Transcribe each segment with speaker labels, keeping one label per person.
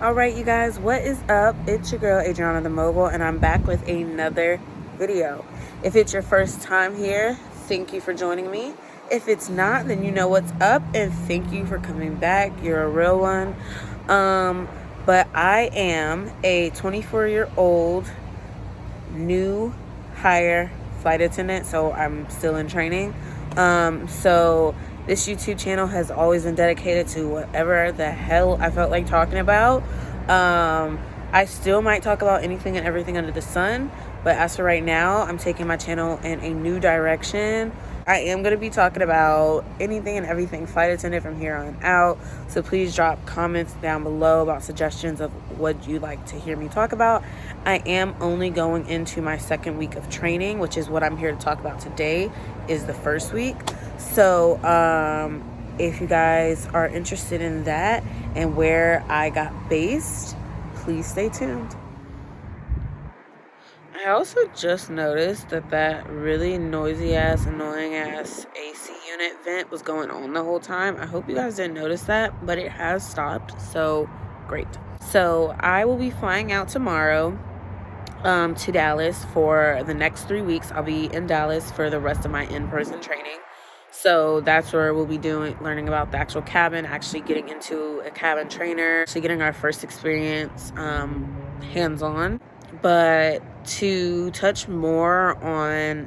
Speaker 1: All right, you guys, what is up? It's your girl Adriana the Mogul, and I'm back with another video. If it's your first time here, thank you for joining me. If it's not, then you know what's up, and thank you for coming back. You're a real one. But I am a 24-year-old new hire flight attendant, so I'm still in training. So this YouTube channel has always been dedicated to whatever the hell I felt like talking about. I still might talk about anything and everything under the sun, but as for right now, I'm taking my channel in a new direction. I am going to be talking about anything and everything flight attendant from here on out. So please drop comments down below about suggestions of what you'd like to hear me talk about. I am only going into my second week of training, which is what I'm here to talk about today, is the first week. So if you guys are interested in that and where I got based, please stay tuned. I also just noticed that really noisy ass, annoying ass AC unit vent was going on the whole time. I hope you guys didn't notice that, but it has stopped, so great. So I will be flying out tomorrow to Dallas for the next 3 weeks. I'll be in Dallas for the rest of my in-person training. So that's where we'll be learning about the actual cabin, actually getting into a cabin trainer, actually getting our first experience hands-on. But to touch more on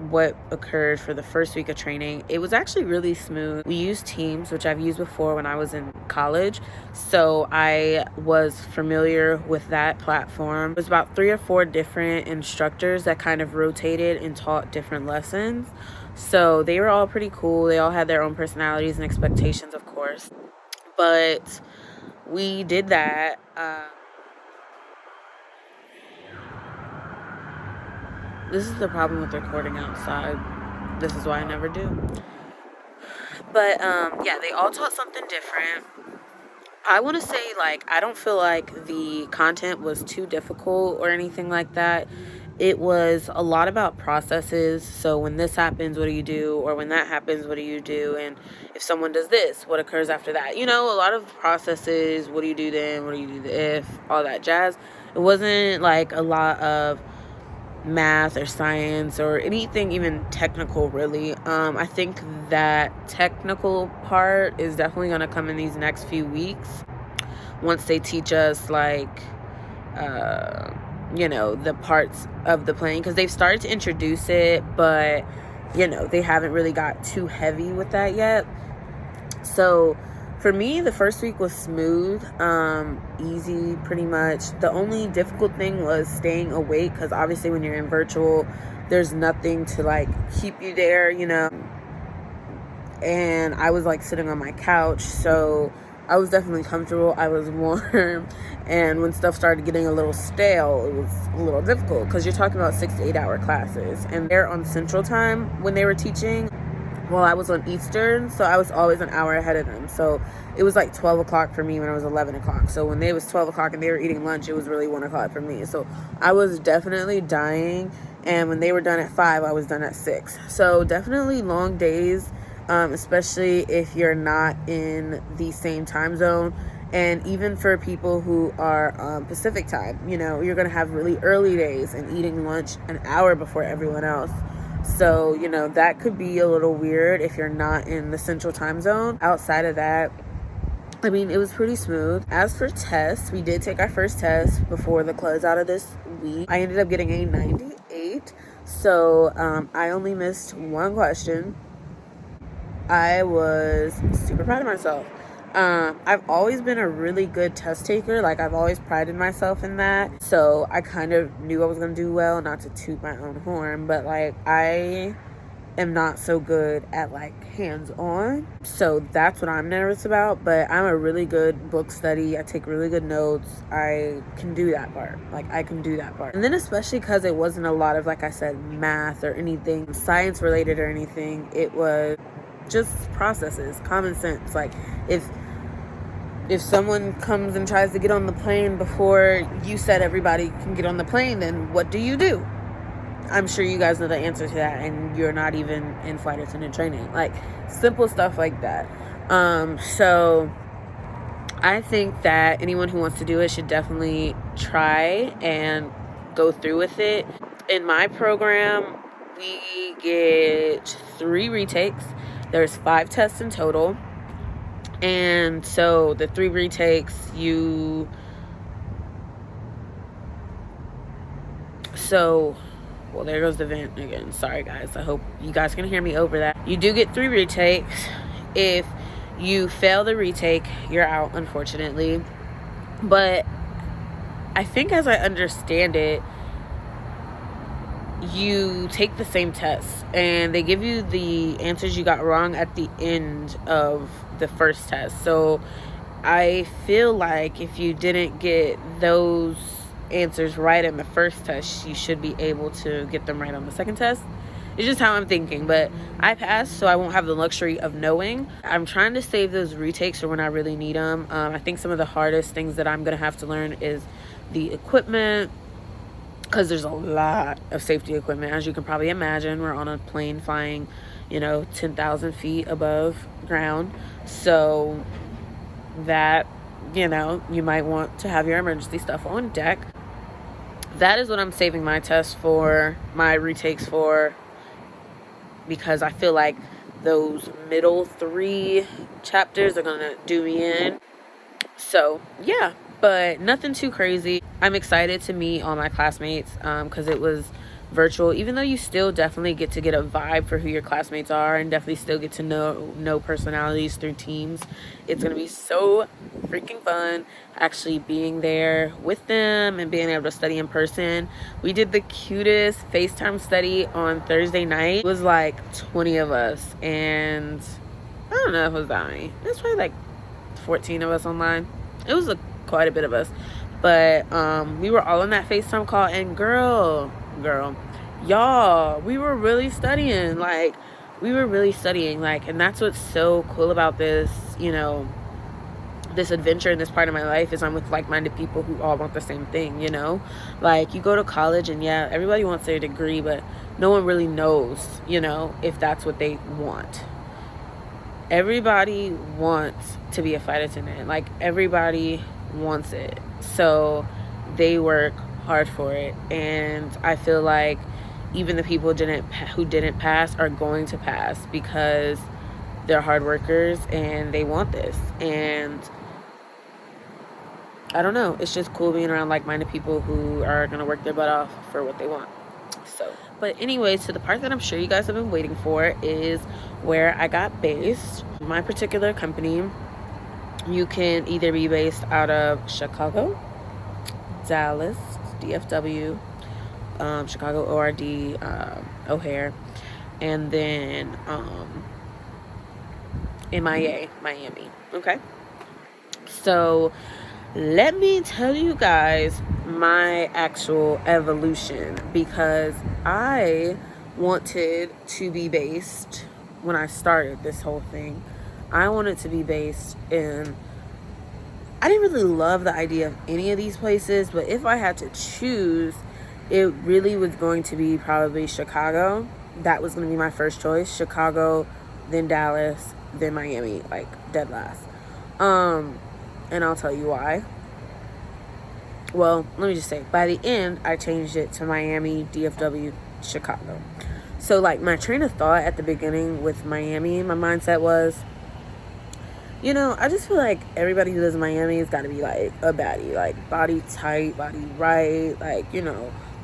Speaker 1: what occurred for the first week of training, it was actually really smooth. We used Teams, which I've used before when I was in college, so I was familiar with that platform. It was about 3 or 4 different instructors that kind of rotated and taught different lessons, so they were all pretty cool. They all had their own personalities and expectations, of course, but we did that. This is the problem with recording outside. This is why I never do. But, yeah, they all taught something different. I want to say, I don't feel like the content was too difficult or anything like that. It was a lot about processes. So when this happens, what do you do? Or when that happens, what do you do? And if someone does this, what occurs after that? You know, a lot of processes. What do you do then? What do you do if? All that jazz. It wasn't like a lot of math or science or anything even technical, really. I think that technical part is definitely going to come in these next few weeks once they teach us the parts of the plane, because they've started to introduce it, but they haven't really got too heavy with that yet. So for me, the first week was smooth, easy, pretty much. The only difficult thing was staying awake, because obviously when you're in virtual, there's nothing to keep you there, and I was sitting on my couch, so I was definitely comfortable. I was warm, and when stuff started getting a little stale, it was a little difficult, because you're talking about 6 to 8 hour classes, and they're on Central Time when they were teaching. Well, I was on Eastern, so I was always an hour ahead of them. So it was 12 o'clock for me when it was 11 o'clock. So when it was 12 o'clock and they were eating lunch, it was really 1 o'clock for me. So I was definitely dying. And when they were done at 5, I was done at 6. So definitely long days, especially if you're not in the same time zone. And even for people who are Pacific time, you're going to have really early days and eating lunch an hour before everyone else. So, that could be a little weird if you're not in the Central Time Zone. Outside of that, I mean, it was pretty smooth. As for tests, we did take our first test before the closeout of this week. I ended up getting a 98. So, I only missed 1 question. I was super proud of myself. I've always been a really good test taker. I've always prided myself in that. So I kind of knew I was going to do well, not to toot my own horn, but I am not so good at hands-on. So that's what I'm nervous about. But I'm a really good book study. I take really good notes. I can do that part. I can do that part. And then especially because it wasn't a lot of, like I said, math or anything science related or anything. It was just processes, common sense. If someone comes and tries to get on the plane before you said everybody can get on the plane, then what do you do? I'm sure you guys know the answer to that, and you're not even in flight attendant training. Simple stuff like that. So I think that anyone who wants to do it should definitely try and go through with it. In my program, we get 3 retakes. There's 5 tests in total. And so the 3 retakes, well, there goes the vent again. Sorry, guys. I hope you guys can hear me over that. You do get 3 retakes. If you fail the retake, you're out, unfortunately. But I think, as I understand it, you take the same test, and they give you the answers you got wrong at the end of the first test. So I feel like if you didn't get those answers right in the first test, you should be able to get them right on the second test. It's just how I'm thinking, but I passed, so I won't have the luxury of knowing. I'm trying to save those retakes for when I really need them. I think some of the hardest things that I'm going to have to learn is the equipment, because there's a lot of safety equipment. As you can probably imagine, we're on a plane flying, 10,000 feet above ground. So that, you might want to have your emergency stuff on deck. That is what I'm saving my tests for, my retakes for, because I feel like those middle 3 chapters are going to do me in. So, yeah. But nothing too crazy. I'm excited to meet all my classmates because it was virtual, even though you still definitely get to get a vibe for who your classmates are, and definitely still get to know personalities through Teams. It's going to be so freaking fun actually being there with them and being able to study in person. We did the cutest FaceTime study on Thursday night. It was like 20 of us, and I don't know if it was that many. It was probably like 14 of us online. It was quite a bit of us, but we were all on that FaceTime call, and girl, y'all, we were really studying, and that's what's so cool about this, this adventure in this part of my life, is I'm with like-minded people who all want the same thing. You go to college, and yeah, everybody wants their degree, but no one really knows, if that's what they want. Everybody wants to be a flight attendant. Like, everybody wants it, so they work hard for it. And I feel like even the people who didn't pass are going to pass because they're hard workers and they want this. And I don't know, it's just cool being around like-minded people who are gonna work their butt off for what they want. But anyways, to the part that I'm sure you guys have been waiting for is where I got based. My particular company, you can either be based out of Chicago, Dallas, DFW, Chicago ORD, O'Hare, and then MIA, Miami. Okay? So let me tell you guys my actual evolution, because I wanted to be based, when I started this whole thing, I wanted to be based in, I didn't really love the idea of any of these places, but if I had to choose, it really was going to be probably Chicago. That was going to be my first choice. Chicago, then Dallas, then Miami, like dead last. And I'll tell you why. Well, let me just say, by the end, I changed it to Miami, DFW, Chicago. So, like, my train of thought at the beginning with Miami, my mindset was, I just feel like everybody who lives in Miami has got to be, like, a baddie. Like, body tight, body right, like,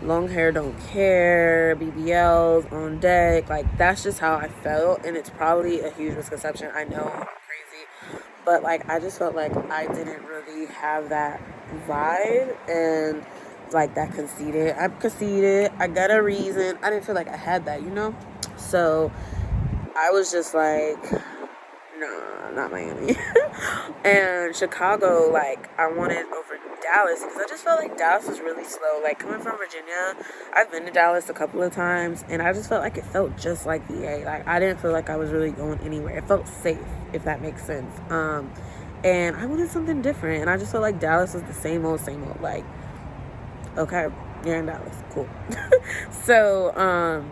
Speaker 1: long hair, don't care, BBLs on deck. Like, that's just how I felt, and it's probably a huge misconception. I know, I'm crazy. But, like, I just felt like I didn't really have that vibe, and, like, that conceited. I'm conceited. I got a reason. I didn't feel like I had that, So, I was just like, nah, not Miami. And Chicago, like, I wanted over Dallas, because I just felt like Dallas was really slow. Like, coming from Virginia, I've been to Dallas a couple of times, and I just felt like it felt just like VA. Like, I didn't feel like I was really going anywhere. It felt safe, if that makes sense. And I wanted something different, and I just felt like Dallas was the same old, like, okay, you're in Dallas, cool. So,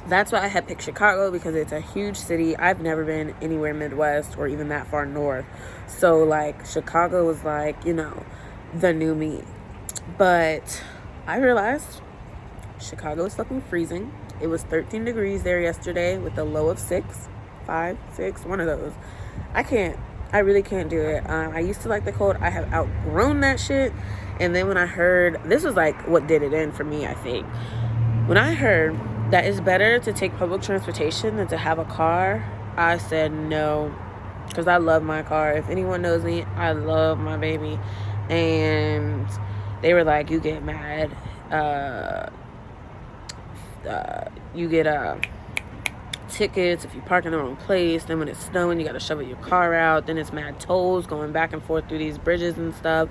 Speaker 1: that's why I had picked Chicago, because it's a huge city. I've never been anywhere Midwest or even that far north. So, like, Chicago was like, you know, the new me. But I realized Chicago is fucking freezing. It was 13 degrees there yesterday with a low of 6, 5, 6, one of those. I really can't do it. I used to like the cold. I have outgrown that shit. And then when I heard, this was like what did it in for me, I think. When I heard that it's better to take public transportation than to have a car, I said no, because I love my car. If anyone knows me, I love my baby. And they were like, you get mad. You get tickets if you park in the wrong place. Then when it's snowing, you gotta shovel your car out. Then it's mad tolls going back and forth through these bridges and stuff.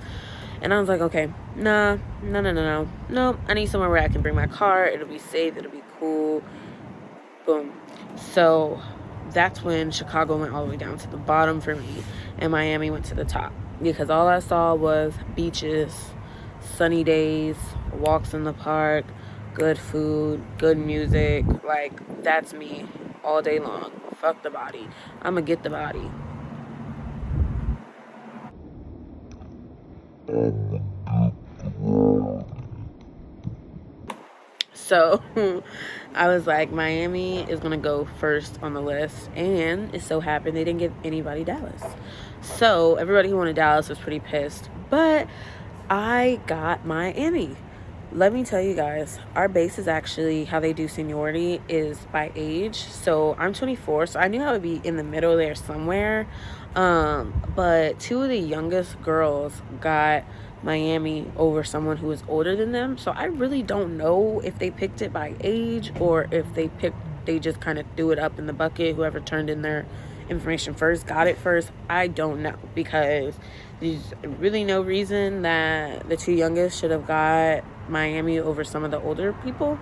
Speaker 1: And I was like, okay, no, I need somewhere where I can bring my car. It'll be safe, it'll be cool. Boom. So that's when Chicago went all the way down to the bottom for me, and Miami went to the top, because all I saw was beaches, sunny days, walks in the park, good food, good music. Like, that's me all day long. Fuck the body. I'ma get the body. So I was like, Miami is gonna go first on the list, and it so happened they didn't give anybody Dallas. So everybody who wanted Dallas was pretty pissed, but I got Miami. Let me tell you guys, our base is actually, how they do seniority is by age. So I'm 24, so I knew I would be in the middle there somewhere. But two of the youngest girls got Miami over someone who was older than them. So I really don't know if they picked it by age or if they just kind of threw it up in the bucket. Whoever turned in their information first got it first. I don't know, because there's really no reason that the two youngest should have got Miami over some of the older people.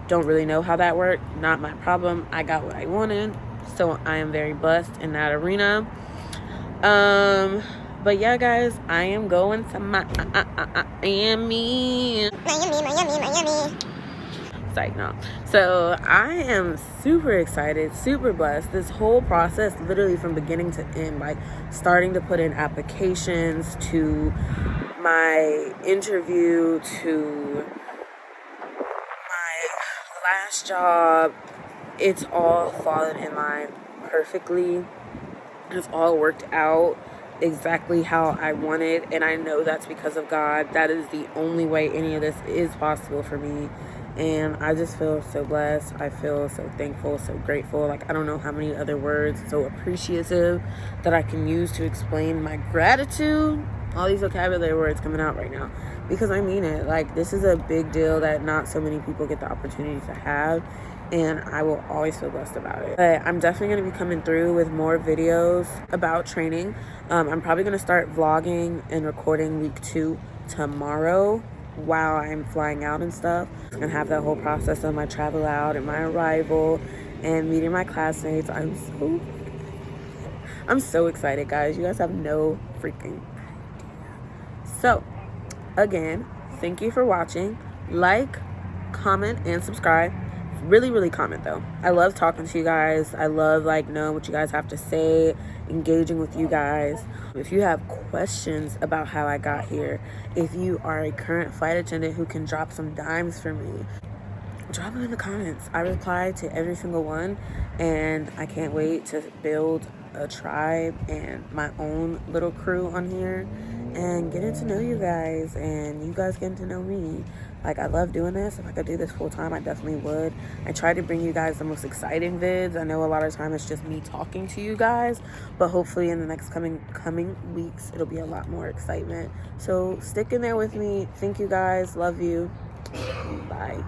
Speaker 1: Don't really know how that worked. Not my problem. I got what I wanted, so I am very blessed in that arena. But yeah, guys, I am going to Miami. Like, no. So I am super excited, super blessed. This whole process, literally from beginning to end, like starting to put in applications, to my interview, to my last job, it's all fallen in line perfectly. It's all worked out exactly how I wanted, and I know that's because of God. That is the only way any of this is possible for me. And I just feel so blessed. I feel so thankful, so grateful. Like, I don't know how many other words, so appreciative, that I can use to explain my gratitude. All these vocabulary words coming out right now, because I mean it. Like, this is a big deal that not so many people get the opportunity to have, and I will always feel blessed about it. But I'm definitely going to be coming through with more videos about training. I'm probably going to start vlogging and recording week 2 tomorrow, while I'm flying out and stuff, and have that whole process of my travel out and my arrival and meeting my classmates. I'm so excited, guys. You guys have no freaking idea. So again, thank you for watching. Like, comment, and subscribe. Really comment, though. I love talking to you guys. I love, like, knowing what you guys have to say, engaging with you guys. If you have questions about how I got here, if you are a current flight attendant who can drop some dimes for me, drop them in the comments. I reply to every single one, and I can't wait to build a tribe and my own little crew on here and getting to know you guys, and you guys getting to know me. Like, I love doing this. If I could do this full time, I definitely would. I try to bring you guys the most exciting vids. I know a lot of time it's just me talking to you guys, but hopefully in the next coming weeks, it'll be a lot more excitement. So stick in there with me. Thank you guys. Love you. Bye.